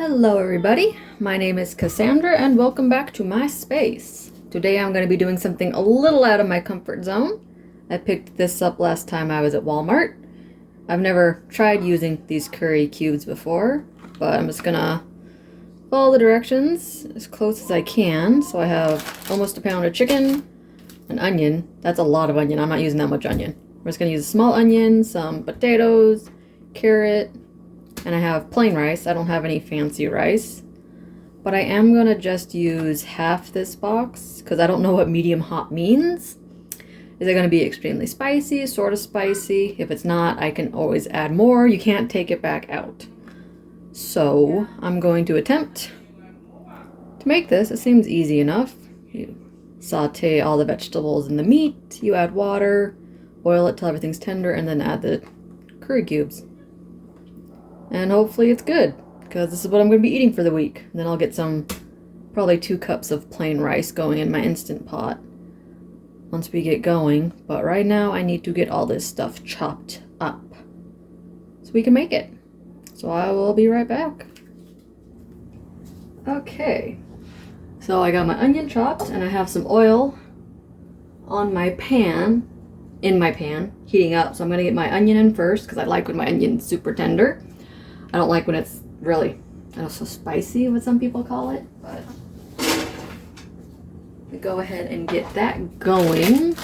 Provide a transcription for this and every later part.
Hello everybody, my name is Cassandra and welcome back to my space. Today I'm going to be doing something a little out of my comfort zone. I picked this up last time I was at Walmart. I've never tried using these curry cubes before, but I'm just gonna follow the directions as close as I can. So I have almost a pound of chicken, an onion. That's a lot of onion, I'm not using that much onion. I'm just gonna use a small onion, some potatoes, carrot, and I have plain rice. I don't have any fancy rice. But I am going to just use half this box because I don't know what medium hot means. Is it going to be extremely spicy, sort of spicy? If it's not, I can always add more. You can't take it back out. So I'm going to attempt to make this. It seems easy enough. You saute all the vegetables and the meat. You add water, boil it till everything's tender, and then add the curry cubes. And hopefully it's good, because this is what I'm going to be eating for the week. And then I'll get probably 2 cups of plain rice going in my Instant Pot once we get going. But right now I need to get all this stuff chopped up so we can make it. So I will be right back. Okay, so I got my onion chopped and I have some oil on my pan, heating up. So I'm going to get my onion in first because I like when my onion's super tender. I don't like when it's really, so spicy, what some people call it, but we go ahead and get that going.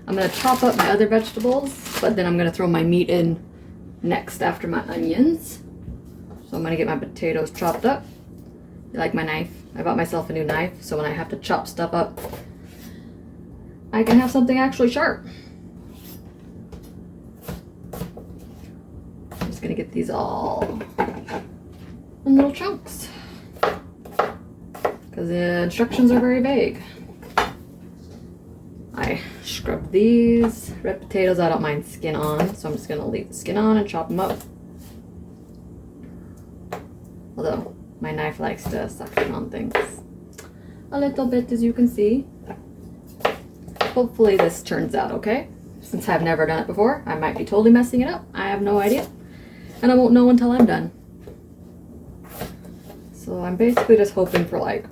I'm going to chop up my other vegetables, but then I'm going to throw my meat in next after my onions. So I'm going to get my potatoes chopped up. You like my knife? I bought myself a new knife, so when I have to chop stuff up, I can have something actually sharp. I'm just going to get these all in little chunks because the instructions are very vague. I scrubbed these red potatoes. I don't mind skin on, so I'm just gonna leave the skin on and chop them up. Although my knife likes to suction on things a little bit, as you can see. Hopefully this turns out okay. Since I've never done it before, I might be totally messing it up. I have no idea, and I won't know until I'm done. So I'm basically just hoping for like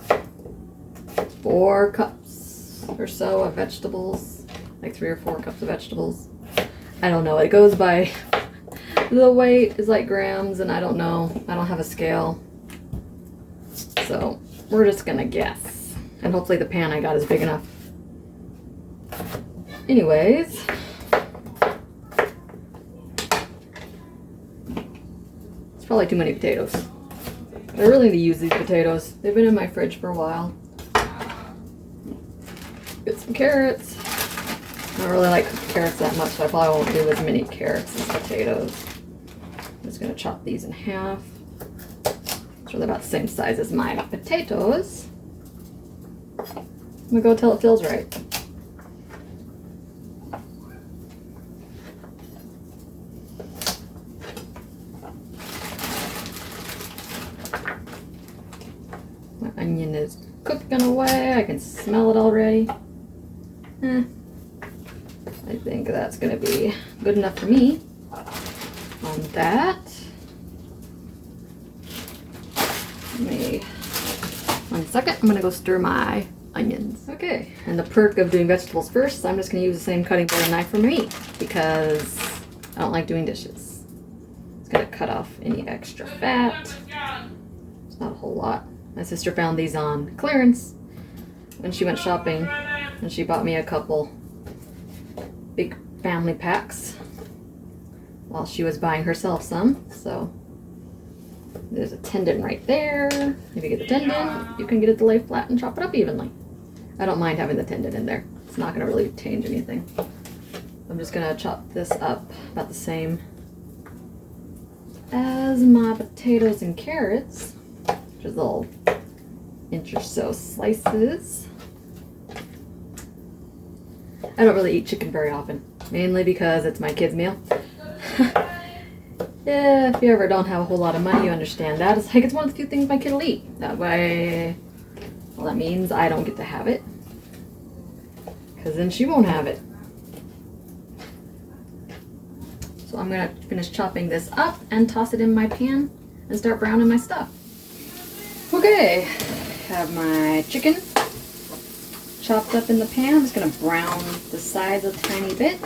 4 cups or so of vegetables, like 3 or 4 cups of vegetables. I don't know, it goes by, the weight is like grams and I don't know, I don't have a scale. So we're just gonna guess. And hopefully the pan I got is big enough. Anyways. It's probably too many potatoes. I really need to use these potatoes. They've been in my fridge for a while. Get some carrots. I don't really like carrots that much, so I probably won't do as many carrots as potatoes. I'm just going to chop these in half. So they're about the same size as my potatoes. I'm going to go till it feels right. My onion is cooking away. I can smell it already. I think that's going to be good enough for me on that. Give me 1 second. I'm going to go stir my onions. Okay, and the perk of doing vegetables first, I'm just going to use the same cutting board and knife for meat because I don't like doing dishes. It's going to cut off any extra fat. It's not a whole lot. My sister found these on clearance when she went shopping, and she bought me a couple big family packs while she was buying herself some. So there's a tendon right there. If you get the tendon, you can get it to lay flat and chop it up evenly. I don't mind having the tendon in there. It's not going to really change anything. I'm just going to chop this up about the same as my potatoes and carrots. Just little inch or so slices. I don't really eat chicken very often, mainly because it's my kid's meal. Yeah, if you ever don't have a whole lot of money, you understand that. It's like it's one of the few things my kid will eat. That way, well, that means I don't get to have it, because then she won't have it. So I'm going to finish chopping this up and toss it in my pan and start browning my stuff. Okay, have my chicken chopped up in the pan. I'm just going to brown the sides a tiny bit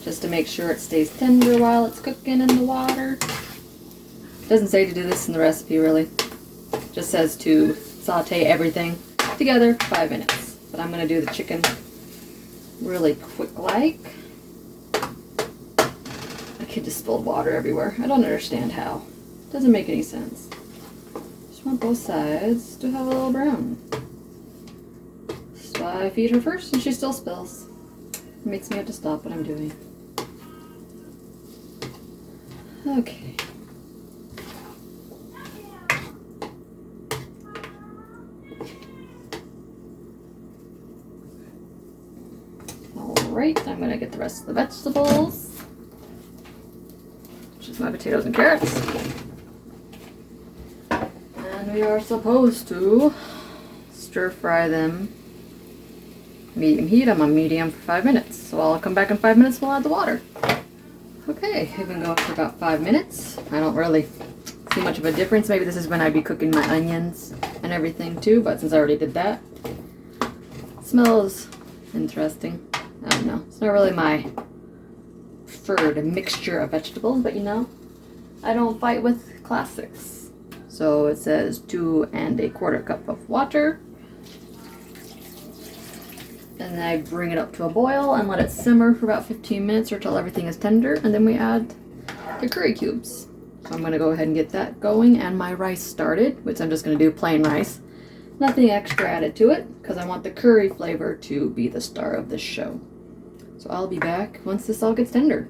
just to make sure it stays tender while it's cooking in the water. It doesn't say to do this in the recipe really. It just says to saute everything together for 5 minutes. But I'm going to do the chicken really quick like. My kid just spilled water everywhere. I don't understand how. It doesn't make any sense. Just want both sides to have a little brown. So I feed her first and she still spills. It makes me have to stop what I'm doing. Okay. Alright, I'm going to get the rest of the vegetables, which is my potatoes and carrots. And we are supposed to stir fry them medium heat. I'm on medium for 5 minutes. So I'll come back in 5 minutes and we'll add the water. Okay, I've been going for about 5 minutes. I don't really see much of a difference. Maybe this is when I'd be cooking my onions and everything too, but since I already did that, it smells interesting. I don't know. It's not really my preferred mixture of vegetables, but you know, I don't fight with classics. So it says 2 1/4 cup of water. And then I bring it up to a boil and let it simmer for about 15 minutes or till everything is tender. And then we add the curry cubes. So I'm going to go ahead and get that going and my rice started, which I'm just going to do plain rice. Nothing extra added to it because I want the curry flavor to be the star of this show. So I'll be back once this all gets tender.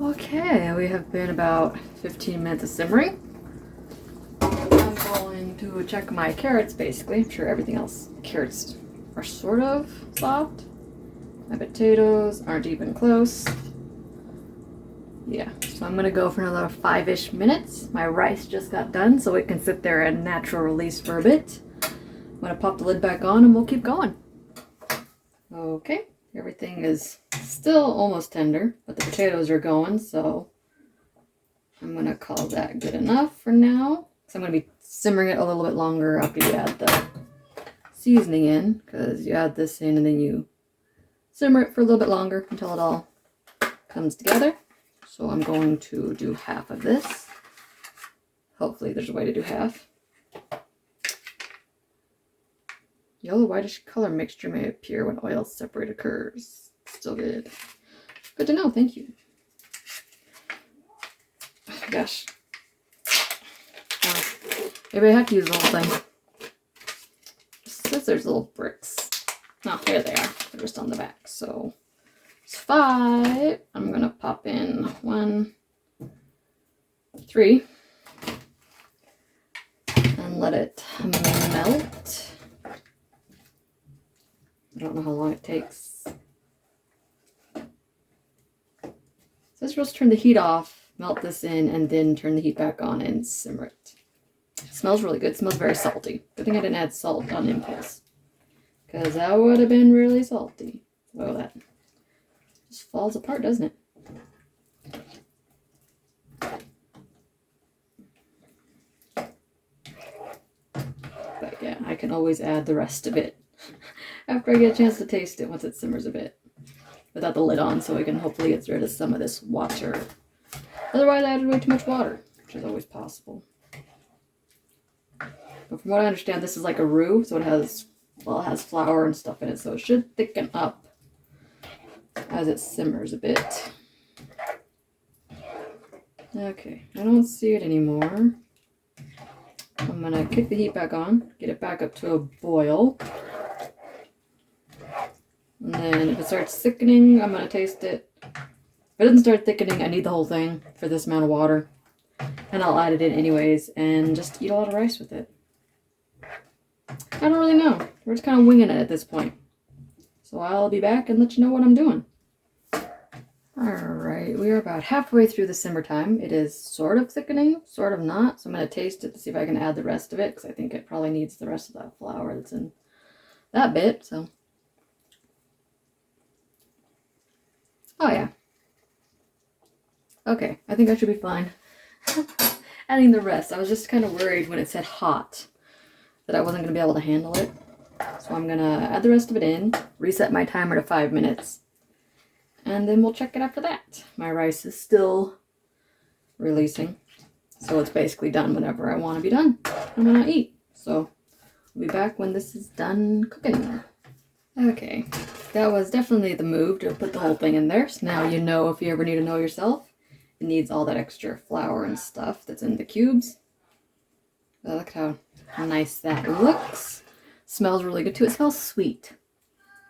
Okay, we have been about 15 minutes of simmering. I'm going to check my carrots basically. I'm sure everything else, carrots are sort of soft. My potatoes aren't even close. Yeah, so I'm gonna go for another 5-ish minutes. My rice just got done, so it can sit there in natural release for a bit. I'm gonna pop the lid back on and we'll keep going. Okay, everything is still almost tender, but the potatoes are going, so I'm gonna call that good enough for now. So I'm gonna be simmering it a little bit longer after you add the seasoning in, because you add this in and then you simmer it for a little bit longer until it all comes together. So I'm going to do half of this. Hopefully there's a way to do half. Yellow whitish color mixture may appear when oil separate occurs. Still good. Good to know, thank you. Oh, gosh. Maybe I have to use the whole thing. Says there's little bricks. Oh, here they are. They're just on the back. So it's 5. I'm gonna pop in 1, 3, and let it melt. I don't know how long it takes. So I'm supposed to turn the heat off, melt this in, and then turn the heat back on and simmer it. It smells really good. It smells very salty. Good thing I didn't add salt on impulse, because that would have been really salty. Oh, that just falls apart, doesn't it? But yeah, I can always add the rest of it after I get a chance to taste it once it simmers a bit. Without the lid on, so I can hopefully get rid of some of this water. Otherwise, I added way too much water, which is always possible. But from what I understand, this is like a roux, so it has, well, it has flour and stuff in it, so it should thicken up as it simmers a bit. Okay, I don't see it anymore. I'm gonna kick the heat back on, get it back up to a boil. And then if it starts thickening, I'm gonna taste it. If it doesn't start thickening, I need the whole thing for this amount of water. And I'll add it in anyways and just eat a lot of rice with it. I don't really know. We're just kind of winging it at this point. So I'll be back and let you know what I'm doing. Alright, we are about halfway through the simmer time. It is sort of thickening, sort of not. So I'm going to taste it to see if I can add the rest of it, because I think it probably needs the rest of that flour that's in that bit. So, oh yeah. Okay, I think I should be fine. adding the rest. I was just kind of worried when it said hot that I wasn't going to be able to handle it. So I'm going to add the rest of it in, reset my timer to 5 minutes, and then we'll check it after that. My rice is still releasing, so it's basically done whenever I want to be done and when I eat. So I'll be back when this is done cooking. Okay, that was definitely the move to put the whole thing in there. So now you know, if you ever need to know yourself, it needs all that extra flour and stuff that's in the cubes. But look how nice that looks. Smells really good too. It smells sweet.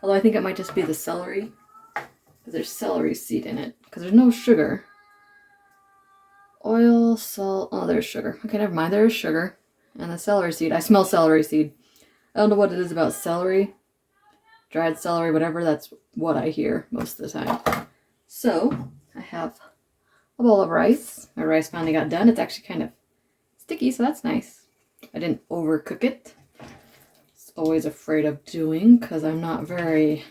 Although I think it might just be the celery, because there's celery seed in it. Because there's no sugar. Oil, salt. Oh, there's sugar. Okay, never mind. There is sugar. And the celery seed. I smell celery seed. I don't know what it is about celery. Dried celery, whatever. That's what I hear most of the time. So, I have a bowl of rice. My rice finally got done. It's actually kind of sticky, so that's nice. I didn't overcook it. It's always afraid of doing because I'm not very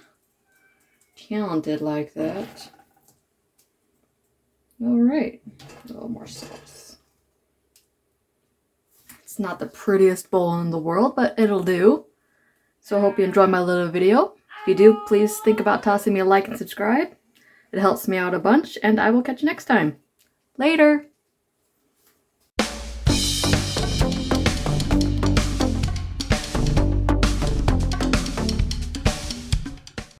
talented like that. Alright, a little more sauce. It's not the prettiest bowl in the world, but it'll do. So I hope you enjoyed my little video. If you do, please think about tossing me a like and subscribe. It helps me out a bunch, and I will catch you next time. Later!